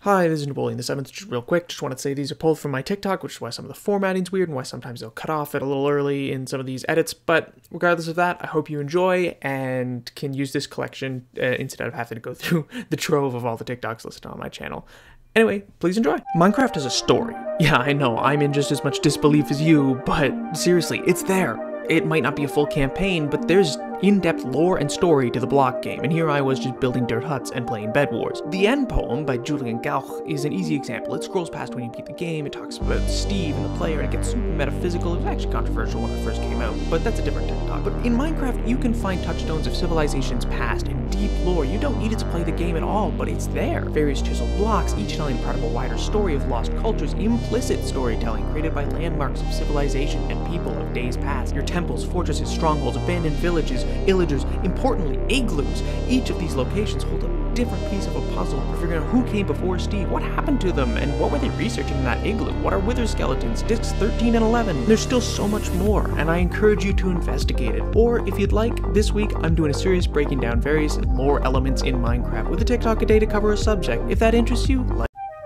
Hi, this is Napoleon the 7th, just real quick, just wanted to say these are pulled from my TikTok, which is why some of the formatting's weird and why sometimes they'll cut off it a little early in some of these edits, but regardless of that, I hope you enjoy and can use this collection instead of having to go through the trove of all the TikToks listed on my channel. Anyway, please enjoy. Minecraft has a story. Yeah, I know, I'm in just as much disbelief as you, but seriously, it's there. It might not be a full campaign, but there's in-depth lore and story to the block game, and here I was just building dirt huts and playing Bed Wars. The End Poem by Julian Gauch is an easy example. It scrolls past when you beat the game, it talks about Steve and the player, and it gets super metaphysical. It was actually controversial when it first came out, but that's a different TikTok. But in Minecraft, you can find touchstones of civilizations past and deep lore. You don't need it to play the game at all, but it's there. Various chiseled blocks, each telling part of a wider story of lost cultures, implicit storytelling created by landmarks of civilization and people of days past. Your temples, fortresses, strongholds, abandoned villages, illagers, importantly, igloos. Each of these locations hold a different piece of a puzzle for figuring out who came before Steve, what happened to them, and what were they researching in that igloo? What are wither skeletons, discs 13 and 11? There's still so much more, and I encourage you to investigate it. Or if you'd like, this week I'm doing a series breaking down various lore elements in Minecraft with a TikTok a day to cover a subject. If that interests you,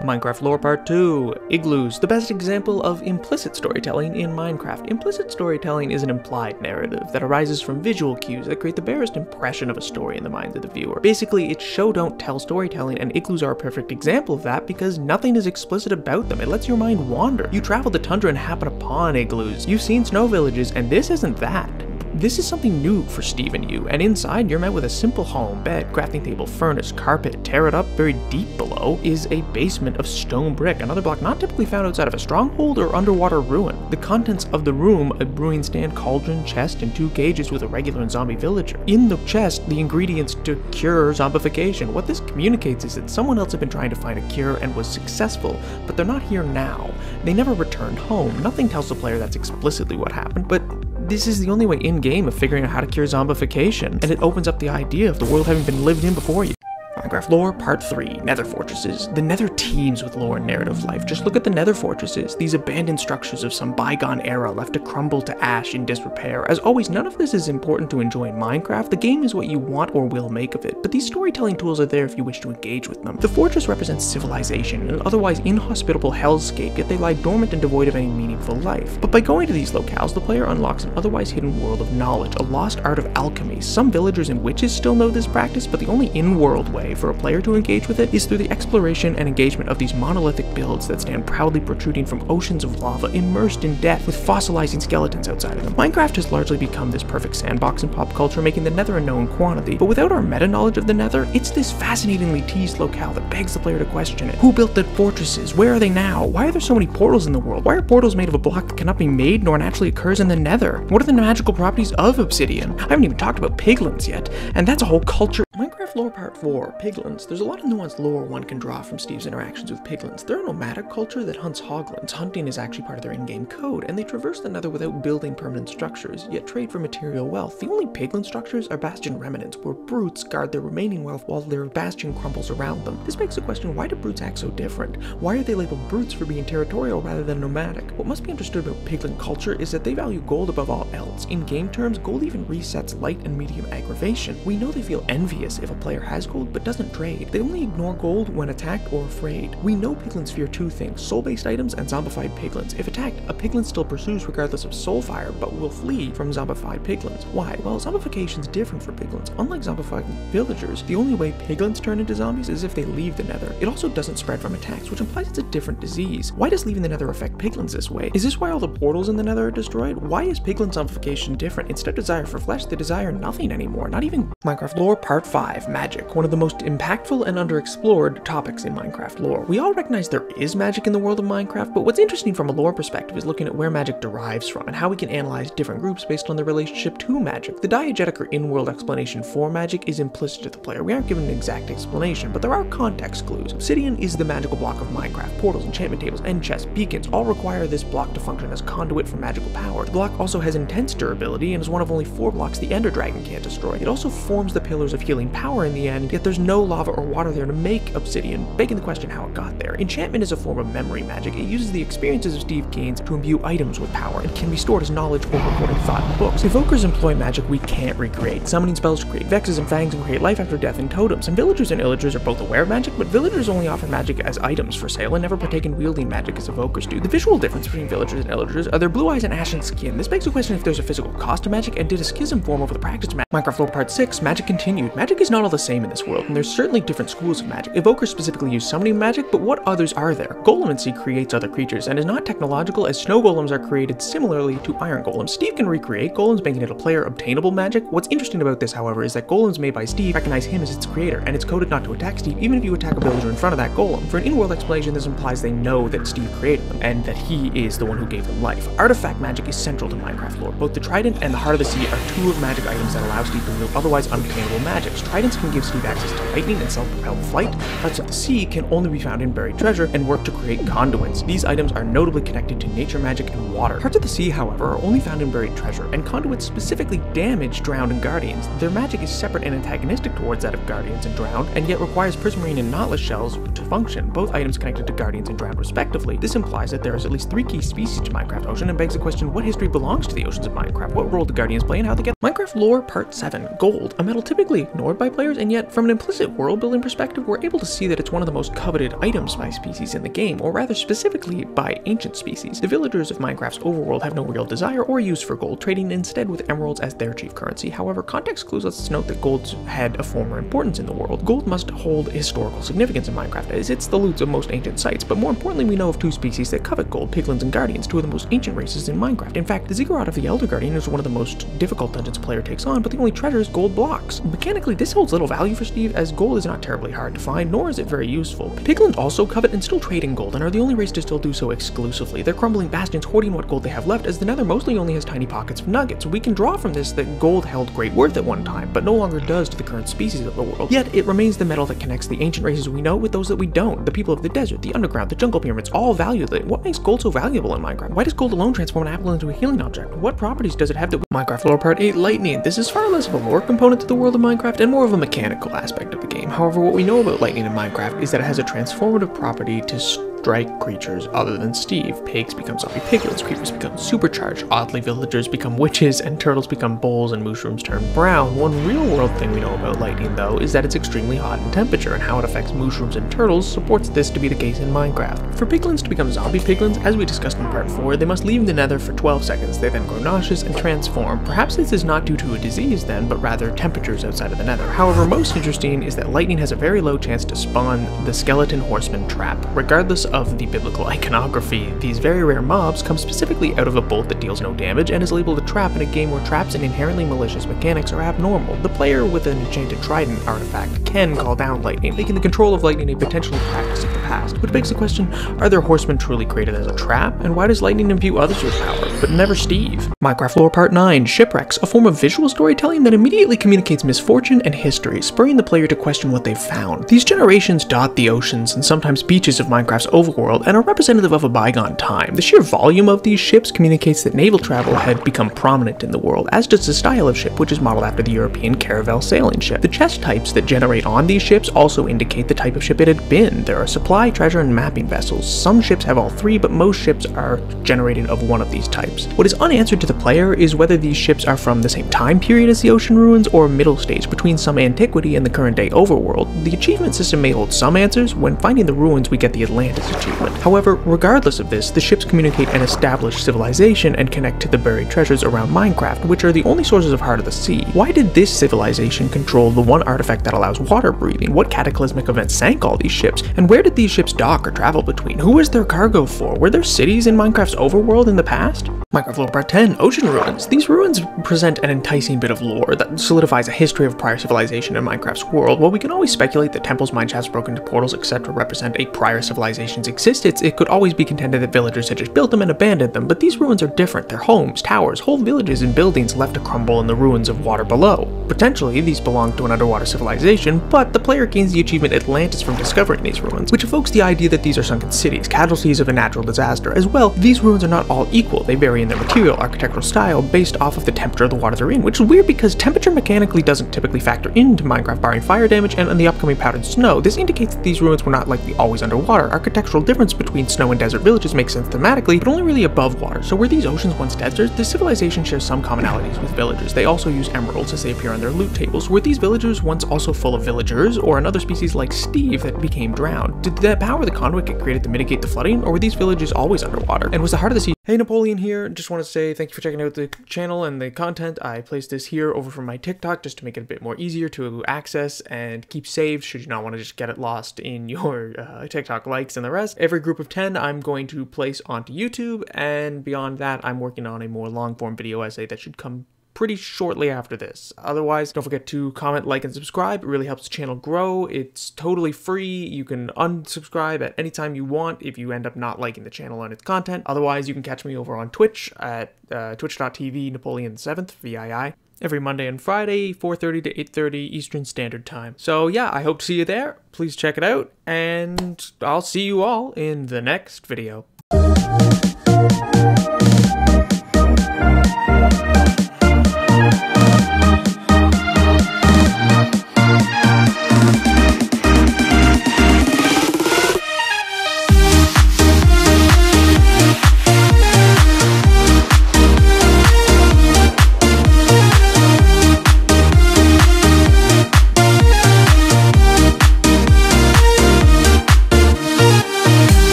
Minecraft Lore Part 2, Igloos, the best example of implicit storytelling in Minecraft. Implicit storytelling is an implied narrative that arises from visual cues that create the barest impression of a story in the minds of the viewer. Basically, it's show-don't-tell storytelling, and igloos are a perfect example of that because nothing is explicit about them. It lets your mind wander. You travel the tundra and happen upon igloos. You've seen snow villages, and this isn't that. This is something new for Steve and you, and inside you're met with a simple home, bed, crafting table, furnace, carpet. Tear it up, very deep below is a basement of stone brick, another block not typically found outside of a stronghold or underwater ruin. The contents of the room, a brewing stand, cauldron, chest, and 2 cages with a regular and zombie villager. In the chest, the ingredients to cure zombification. What this communicates is that someone else had been trying to find a cure and was successful, but they're not here now. They never returned home. Nothing tells the player that's explicitly what happened, but this is the only way in-game of figuring out how to cure zombification, and it opens up the idea of the world having been lived in before you. Minecraft Lore Part 3, Nether Fortresses. The Nether teems with lore and narrative life. Just look at the Nether fortresses, these abandoned structures of some bygone era left to crumble to ash in disrepair. As always, none of this is important to enjoy in Minecraft. The game is what you want or will make of it, but these storytelling tools are there if you wish to engage with them. The fortress represents civilization, an otherwise inhospitable hellscape, yet they lie dormant and devoid of any meaningful life. But by going to these locales, the player unlocks an otherwise hidden world of knowledge, a lost art of alchemy. Some villagers and witches still know this practice, but the only in-world way for a player to engage with it is through the exploration and engagement of these monolithic builds that stand proudly protruding from oceans of lava immersed in death with fossilizing skeletons outside of them. Minecraft has largely become this perfect sandbox in pop culture, making the Nether a known quantity, but without our meta-knowledge of the Nether, it's this fascinatingly teased locale that begs the player to question it. Who built the fortresses? Where are they now? Why are there so many portals in the world? Why are portals made of a block that cannot be made nor naturally occurs in the Nether? What are the magical properties of obsidian? I haven't even talked about piglins yet, and that's a whole culture. Minecraft Lore Part 4, Piglins. There's a lot of nuanced lore one can draw from Steve's interactions with piglins. They're a nomadic culture that hunts hoglins. Hunting is actually part of their in-game code, and they traverse the Nether without building permanent structures, yet trade for material wealth. The only piglin structures are bastion remnants, where brutes guard their remaining wealth while their bastion crumbles around them. This begs the question, why do brutes act so different? Why are they labeled brutes for being territorial rather than nomadic? What must be understood about piglin culture is that they value gold above all else. In game terms, gold even resets light and medium aggravation. We know they feel envious if a player has gold but doesn't trade. They only ignore gold when attacked or afraid. We know piglins fear 2 things, soul-based items and zombified piglins. If attacked, a piglin still pursues regardless of soul fire, but will flee from zombified piglins. Why? Well, zombification is different for piglins. Unlike zombified villagers, the only way piglins turn into zombies is if they leave the Nether. It also doesn't spread from attacks, which implies it's a different disease. Why does leaving the Nether affect piglins this way? Is this why all the portals in the Nether are destroyed? Why is piglin zombification different? Instead of desire for flesh, they desire nothing anymore, not even. Minecraft Lore Part 5, Magic. One of the most impactful and underexplored topics in Minecraft lore. We all recognize there is magic in the world of Minecraft, but what's interesting from a lore perspective is looking at where magic derives from and how we can analyze different groups based on their relationship to magic. The diegetic or in-world explanation for magic is implicit to the player. We aren't given an exact explanation, but there are context clues. Obsidian is the magical block of Minecraft. Portals, enchantment tables, end chests, beacons all require this block to function as conduit for magical power. The block also has intense durability and is one of only 4 blocks the Ender Dragon can't destroy. It also forms the pillars of healing power power in the end, yet there's no lava or water there to make obsidian, begging the question how it got there. Enchantment is a form of memory magic. It uses the experiences of Steve gains to imbue items with power and can be stored as knowledge or recorded thought in books. Evokers employ magic we can't recreate, summoning spells to create vexes and fangs and create life after death and totems. And villagers and illagers are both aware of magic, but villagers only offer magic as items for sale and never partake in wielding magic as evokers do. The visual difference between villagers and illagers are their blue eyes and ashen skin. This begs the question if there's a physical cost to magic, and did a schism form over the practice of magic? Minecraft lore part 6, magic continued. Magic is not all the same in this world, and there's certainly different schools of magic. Evokers specifically use summoning magic, but what others are there? Golemancy creates other creatures, and is not technological, as snow golems are created similarly to iron golems. Steve can recreate golems, making it a player obtainable magic. What's interesting about this, however, is that golems made by Steve recognize him as its creator, and it's coded not to attack Steve even if you attack a villager in front of that golem. For an in-world explanation, this implies they know that Steve created them, and that he is the one who gave them life. Artifact magic is central to Minecraft lore. Both the Trident and the Heart of the Sea are two of magic items that allow Steve to wield otherwise unobtainable magics. Tridents can give Steve access to lightning and self-propelled flight. Hearts of the Sea can only be found in buried treasure and work to create conduits. These items are notably connected to nature magic and water. Hearts of the Sea, however, are only found in buried treasure, and conduits specifically damage drowned and guardians. Their magic is separate and antagonistic towards that of guardians and drowned, and yet requires prismarine and knotless shells to function, both items connected to guardians and drowned respectively. This implies that there is at least 3 key species to Minecraft Ocean, and begs the question, what history belongs to the oceans of Minecraft? What role do guardians play and how they get Minecraft lore part 7, gold, a metal typically ignored by players, and yet from an implicit world building perspective, we're able to see that it's one of the most coveted items by species in the game, or rather specifically by ancient species. The villagers of Minecraft's overworld have no real desire or use for gold, trading instead with emeralds as their chief currency. However, context clues let us note that gold had a former importance in the world. Gold must hold historical significance in Minecraft, as it's the loot of most ancient sites, but more importantly, we know of 2 species that covet gold, Piglins and Guardians, 2 of the most ancient races in Minecraft. In fact, the Ziggurat of the Elder Guardian is one of the most difficult dungeons a player takes on, but the only treasure is gold blocks. Mechanically, this holds little value for Steve, as gold is not terribly hard to find, nor is it very useful. Piglins also covet and still trade in gold, and are the only race to still do so exclusively. They're crumbling bastions, hoarding what gold they have left, as the Nether mostly only has tiny pockets of nuggets. We can draw from this that gold held great worth at one time, but no longer does to the current species of the world. Yet, it remains the metal that connects the ancient races we know with those that we don't. The people of the desert, the underground, the jungle pyramids, all value it. What makes gold so valuable in Minecraft? Why does gold alone transform an apple into a healing object? What properties does it have that Minecraft lore part 8, lightning. This is far less of a lore component to the world of Minecraft and more of a mechanical aspect of the game. However, what we know about lightning in Minecraft is that it has a transformative property to strike creatures other than Steve. Pigs become zombie piglins, creepers become supercharged, oddly villagers become witches, and turtles become bulls and mushrooms turn brown. One real world thing we know about lightning though is that it's extremely hot in temperature, and how it affects mushrooms and turtles supports this to be the case in Minecraft. For piglins to become zombie piglins, as we discussed in part 4, they must leave the Nether for 12 seconds. They then grow nauseous and transform. Perhaps this is not due to a disease then, but rather temperatures outside of the Nether. However, most interesting is that lightning has a very low chance to spawn the skeleton horseman trap. Regardless of the biblical iconography, these very rare mobs come specifically out of a bolt that deals no damage and is labeled a trap in a game where traps and inherently malicious mechanics are abnormal. The player with an enchanted trident artifact can call down lightning, making the control of lightning a potentially practice of the past. Which begs the question, are there horsemen truly created as a trap? And why does lightning imbue others with power, but never Steve? Minecraft lore part 9, Shipwrecks, a form of visual storytelling that immediately communicates misfortune and history, spurring the player to question what they've found. These generations dot the oceans and sometimes beaches of Minecraft's overworld and are representative of a bygone time. The sheer volume of these ships communicates that naval travel had become prominent in the world, as does the style of ship, which is modeled after the European caravel sailing ship. The chest types that generate on these ships also indicate the type of ship it had been. There are supply, treasure, and mapping vessels. Some ships have all 3, but most ships are generated of one of these types. What is unanswered to the player is whether these ships are from the same time period as the ocean ruins or middle stage between some antiquity and the current day overworld. The achievement system may hold some answers. When finding the ruins, we get the Atlantis achievement. However, regardless of this, the ships communicate an established civilization and connect to the buried treasures around Minecraft, which are the only sources of Heart of the Sea. Why did this civilization control the one artifact that allows water breathing? What cataclysmic event sank all these ships? And where did these ships dock or travel between? Who was their cargo for? Were there cities in Minecraft's overworld in the past? Minecraft lore part 10, Ocean Ruins. These ruins present an enticing bit of lore that solidifies a history of prior civilization in Minecraft's world. While we can always speculate that temples, mineshafts, broken into portals, etc. represent a prior civilization's existence, it could always be contended that villagers had just built them and abandoned them, but these ruins are different. They're homes, towers, whole villages and buildings left to crumble in the ruins of water below. Potentially, these belong to an underwater civilization, but the player gains the achievement Atlantis from discovering these ruins, which evokes invokes the idea that these are sunken cities, casualties of a natural disaster. As well, these ruins are not all equal. They vary in their material, architectural style, based off of the temperature of the water they're in, which is weird because temperature mechanically doesn't typically factor into Minecraft barring fire damage, and in the upcoming powdered snow, this indicates that these ruins were not likely always underwater. Architectural difference between snow and desert villages makes sense thematically, but only really above water. So were these oceans once deserts? The civilization shares some commonalities with villagers. They also use emeralds as they appear on their loot tables. Were these villagers once also full of villagers, or another species like Steve that became drowned? Did the power of the conduit get created to mitigate the flooding, or were these villages always underwater? And was the heart of the sea? Hey, Napoleon here. Just want to say thank you for checking out the channel and the content. I placed this here over from my TikTok just to make it a bit more easier to access and keep saved should you not want to just get it lost in your TikTok likes and the rest. Every group of 10 I'm going to place onto YouTube, and beyond that I'm working on a more long form video essay that should come pretty shortly after this. Otherwise, don't forget to comment, like, and subscribe. It really helps the channel grow. It's totally free. You can unsubscribe at any time you want if you end up not liking the channel and its content. Otherwise, you can catch me over on Twitch at twitch.tv Napoleon 7th, VII. Every Monday and Friday, 4:30 to 8:30 Eastern Standard Time. So yeah, I hope to see you there. Please check it out, and I'll see you all in the next video.